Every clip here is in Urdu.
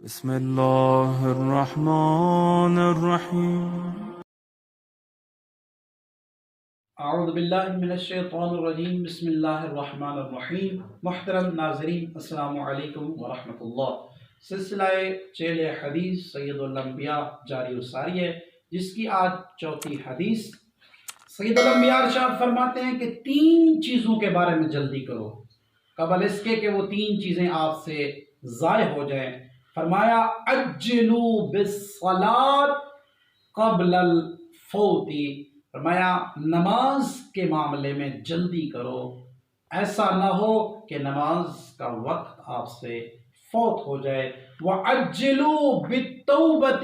بسم الله الرحمن الرحیم. اعوذ باللہ من الشیطان الرجیم. بسم اللہ الرحمن الرحیم. محترم ناظرین، السلام علیکم ورحمۃ اللہ. سلسلہ چیل حدیث سید الانبیاء جاری و ساری ہے، جس کی آج چوتھی حدیث. سید الانبیاء ارشاد فرماتے ہیں کہ 3 چیزوں کے بارے میں جلدی کرو قبل اس کے کہ وہ 3 چیزیں آپ سے ضائع ہو جائیں. فرمایا عجلو بالصلاۃ قبل الفوت. فرمایا نماز کے معاملے میں جلدی کرو، ایسا نہ ہو کہ نماز کا وقت آپ سے فوت ہو جائے. وَعَجِّلُوا بِالتَّوْبَةِ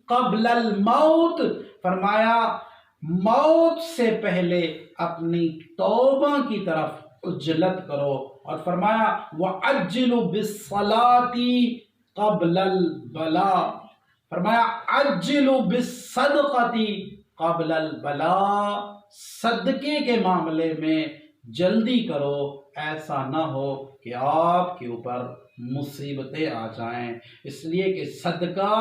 قَبْلَ الْمَوْتِ. فرمایا موت سے پہلے اپنی توبہ کی طرف عجلت کرو. اور فرمایا وَعَجِّلُوا بِالصَّلَاةِ قَبْلَ الْبَلَاءِ. فرمایا عَجِّلُوا بِالصَّدْقَةِ قبل البلاء. صدقے کے معاملے میں جلدی کرو، ایسا نہ ہو کہ آپ کے اوپر مصیبتیں آ جائیں. اس لیے کہ صدقہ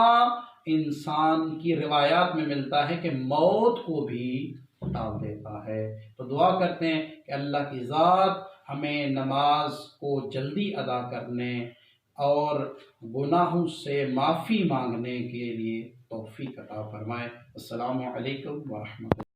انسان کی روایات میں ملتا ہے کہ موت کو بھی ٹال دیتا ہے. تو دعا کرتے ہیں کہ اللہ کی ذات ہمیں نماز کو جلدی ادا کرنے اور گناہوں سے معافی مانگنے کے لیے توفیق عطا فرمائے. السلام علیکم ورحمۃ اللہ.